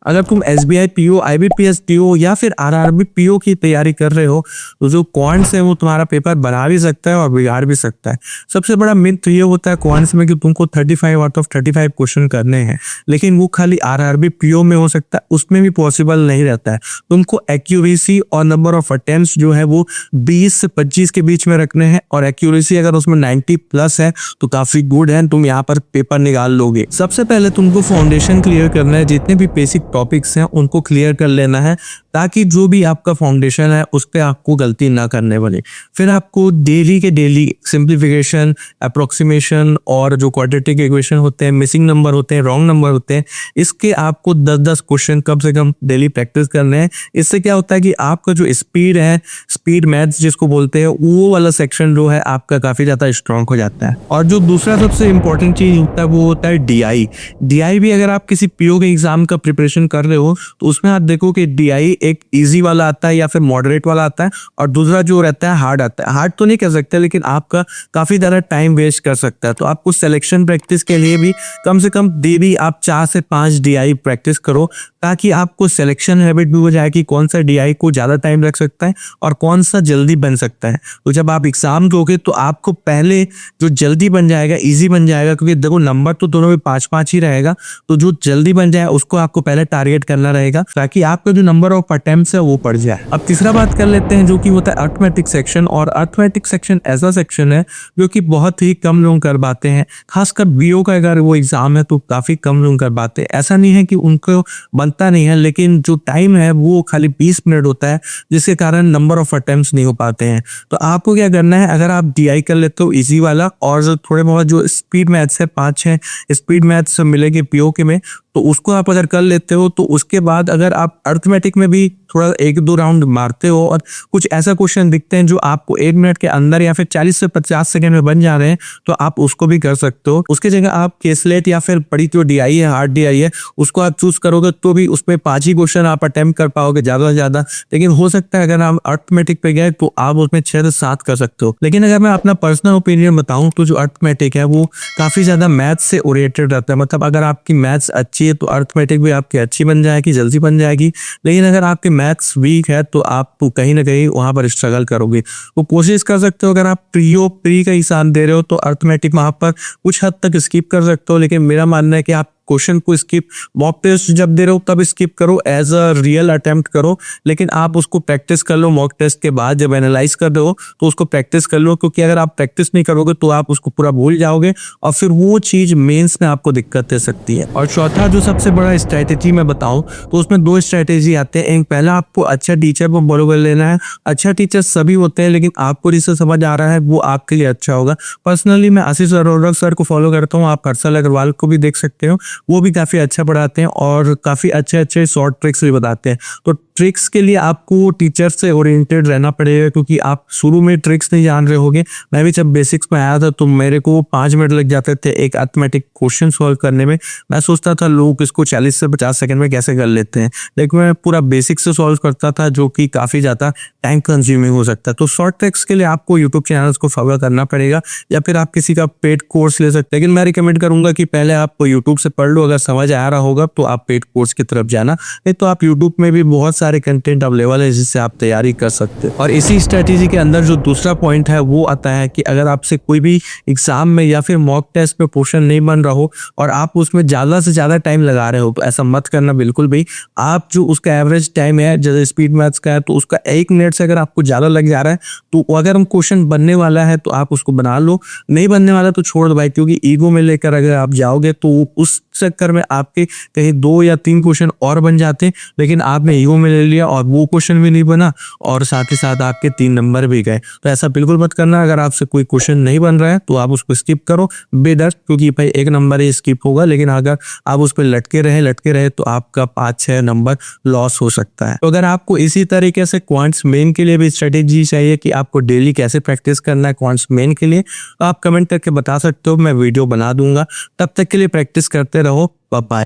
अगर तुम SBI PO, IBPS PO या फिर आरआरबी पीओ की तैयारी कर रहे हो तो जो क्वांट्स है वो तुम्हारा पेपर बना भी सकता है और बिगाड़ भी सकता है। सबसे बड़ा मिथ तो ये होता है क्वांट्स में कि तुमको 35 आउट ऑफ 35 क्वेश्चन करने हैं, लेकिन वो खाली आरआरबी पीओ में हो सकता है, उसमें भी पॉसिबल नहीं रहता है। तुमको एक्यूरेसी और नंबर ऑफ अटेम्प्ट्स जो है वो 20 से 25 के बीच में रखने हैं, और एक्यूरेसी अगर उसमें 90 प्लस है तो काफी गुड है, तुम यहाँ पर पेपर निकाल लोगे। सबसे पहले तुमको फाउंडेशन क्लियर करना है, जितने भी बेसिक टॉपिक्स हैं उनको क्लियर कर लेना है, ताकि जो भी आपका फाउंडेशन है उस पर आपको गलती ना करने बने। फिर आपको डेली के डेली सिंप्लीफिकेशन, अप्रोक्सीमेशन और जो क्वाड्रेटिक इक्वेशन होते हैं, मिसिंग नंबर होते हैं, रॉन्ग नंबर होते हैं, इसके आपको 10-10 क्वेश्चन कम से कम डेली प्रैक्टिस करने हैं। इससे क्या होता है कि आपका जो स्पीड है, स्पीड मैथ्स जिसको बोलते हैं, वो वाला सेक्शन जो है आपका काफी ज्यादा स्ट्रांग हो जाता है। और जो दूसरा सबसे इंपॉर्टेंट चीज होता है वो होता है डीआई। डीआई भी अगर आप किसी पीओ के एग्जाम का प्रिपरेशन कर रहे हो तो उसमें आप देखो कि डीआई एक इजी वाला आता है या फिर मॉडरेट वाला आता है, और दूसरा जो रहता है हार्ड आता है। हार्ड तो नहीं कह सकते, लेकिन आपका काफी ज्यादा टाइम वेस्ट कर सकता है। तो आपको सिलेक्शन प्रैक्टिस के लिए भी कम से कम डेली आप 4 से 5 डीआई प्रैक्टिस करो, ताकि आपको सिलेक्शन हैबिट भी हो जाए कि कौन सा डीआई को ज्यादा टाइम लग सकता है और कौन सा जल्दी बन सकता है। तो जब आप एग्जाम दोगे तो आपको पहले जो जल्दी बन जाएगा, इजी बन जाएगा, क्योंकि देखो नंबर तो दोनों में 5-5 ही रहेगा, तो जो जल्दी बन जाए उसको आपको पहले टारगेट करना रहेगा, ताकि आपका जो नंबर ऑफ अटेम्प्ट्स है वो बढ़ जाए। अब तीसरा बात कर लेते हैं जो कि होता है अर्थमेटिक सेक्शन। और अर्थमेटिक सेक्शन ऐसा सेक्शन है जो कि बहुत ही कम लोग कर पाते हैं, खासकर बीओ का अगर वो एग्जाम है तो काफी कम लोग कर पाते हैं। ऐसा नहीं है कि उनको बनता नहीं है, लेकिन जो टाइम है वो खाली 20 मिनट होता है, जिसके कारण नंबर ऑफ अटेम्प्ट्स नहीं हो पाते हैं। तो आपको क्या करना है, अगर आप डीआई कर लेते हो इजी वाला, और जो थोड़े बहुत जो स्पीड मैथ्स है 5-6 स्पीड मैथ्स मिलेंगे पीओ के में, तो उसको आप अगर कर लेते हो तो उसके बाद अगर आप अर्थमेटिक में भी थोड़ा 1-2 राउंड मारते हो और कुछ ऐसा क्वेश्चन दिखते हैं जो आपको 1 मिनट के अंदर या फिर 40 से 50 सेकंड में बन जा रहे हैं, तो आप उसको भी कर सकते हो। उसके जगह आप केसलेट या फिर बड़ी जो डीआई है, हार्ड डीआई है, उसको आप चूज करोगे तो भी उसमें 5 ही क्वेश्चन आप अटेम्प्ट कर पाओगे ज्यादा से ज्यादा। लेकिन हो सकता है अगर आप अर्थमेटिक पे गए तो आप उसमें 6 से 7 कर सकते हो। लेकिन अगर मैं अपना पर्सनल ओपिनियन बताऊं तो जो अर्थमेटिक है वो काफी ज्यादा मैथ्स से ओरिएंटेड रहता है। मतलब अगर आपकी मैथ्स अच्छी है तो अर्थमेटिक भी आपकी अच्छी बन जाएगी, जल्दी बन जाएगी। लेकिन अगर आपकी मैथ्स वीक है तो आप कहीं ना कहीं वहां पर स्ट्रगल करोगे। तो कोशिश कर सकते हो, अगर आप प्री का एग्जाम दे रहे हो तो अर्थमेटिक वहां पर कुछ हद तक स्किप कर सकते हो। लेकिन मेरा मानना है कि आप क्वेश्चन को स्किप, मॉक टेस्ट जब दे रहे हो तब स्किप करो, एज अ रियल अटेम्प्ट करो, लेकिन आप उसको प्रैक्टिस कर लो। मॉक टेस्ट के बाद जब एनालाइज कर रहे हो तो उसको प्रैक्टिस कर लो, क्योंकि अगर आप प्रैक्टिस नहीं करोगे तो आप उसको पूरा भूल जाओगे और फिर वो चीज मेंस में आपको दिक्कत दे सकती है। और चौथा जो सबसे बड़ा स्ट्रैटेजी मैं बताऊं तो उसमें 2 स्ट्रैटेजी आते हैं। एक, पहला आपको अच्छा टीचर को फॉलो कर लेना है। अच्छा टीचर सभी होते हैं, लेकिन आपको जिससे समझ आ रहा है वो आपके लिए अच्छा होगा। पर्सनली मैं आशीष अरोड़ा सर को फॉलो करता हूँ, आप हर्षल अग्रवाल को भी देख सकते हो, वो भी काफी अच्छा पढ़ाते हैं और काफी अच्छे अच्छे शॉर्ट ट्रिक्स भी बताते हैं। तो ट्रिक्स के लिए आपको टीचर से ओरिएंटेड रहना पड़ेगा, क्योंकि आप शुरू में ट्रिक्स नहीं जान रहे होगे। मैं भी जब बेसिक्स में आया था तो मेरे को 5 मिनट लग जाते थे एक अर्थमेटिक क्वेश्चन सॉल्व करने में। मैं सोचता था लोग इसको 40 से 50 सेकंड में कैसे कर लेते हैं, लेकिन मैं पूरा बेसिक से सॉल्व करता था, जो कि काफी ज्यादा टाइम कंज्यूमिंग हो सकता है। तो शॉर्ट ट्रिक्स के लिए आपको यूट्यूब चैनल्स को फॉलो करना पड़ेगा, या फिर आप किसी का पेड कोर्स ले सकते हैं। लेकिन मैं रिकमेंड करूंगा कि पहले आप यूट्यूब से पढ़ लो, अगर समझ आ रहा होगा तो आप पेड कोर्स की तरफ जाना, नहीं तो आप यूट्यूब में भी बहुत सारे कंटेंट अवेलेबल है जिससे आप तैयारी कर सकते हैं। और इसी स्ट्रेटेजी के अंदर जो दूसरा पॉइंट है वो आता है कि अगर आपसे कोई भी एग्जाम में या फिर मॉक टेस्ट में क्वेश्चन नहीं बन रहा हो और आप उसमें ज्यादा से ज्यादा टाइम लगा रहे हो, तो ऐसा मत करना बिल्कुल भी। आप जो उसका एवरेज टाइम है, जैसे स्पीड मैथ्स का है, तो उसका 1 मिनट से अगर आपको ज्यादा लग जा रहा है तो अगर हम क्वेश्चन बनने वाला है तो आप उसको बना लो, नहीं बनने वाला तो छोड़ दो भाई। क्योंकि ईगो में लेकर अगर आप जाओगे तो उस चक्कर में आपके कहीं 2 या 3 क्वेश्चन और बन जाते, लेकिन आपने ईगो में ले लिया और वो क्वेश्चन भी नहीं बना और साथ ही साथ आपके 3 नंबर भी गए। तो ऐसा बिल्कुल मत करना। अगर आपसे कोई क्वेश्चन नहीं बन रहा है तो आप उसको स्किप करो बेडर, क्योंकि भाई 1 नंबर ही स्किप होगा। लेकिन अगर आप उस पर लटके रहे तो आपका 5-6 नंबर लॉस हो सकता है। तो अगर आपको इसी तरीके से क्वांट्स मेन के लिए भी स्ट्रेटेजी चाहिए कि आपको डेली कैसे प्रैक्टिस करना है क्वांट्स मेन के लिए, तो आप कमेंट करके बता सकते हो, मैं वीडियो बना दूंगा। तब तक के लिए प्रैक्टिस करते रहो। Bye bye.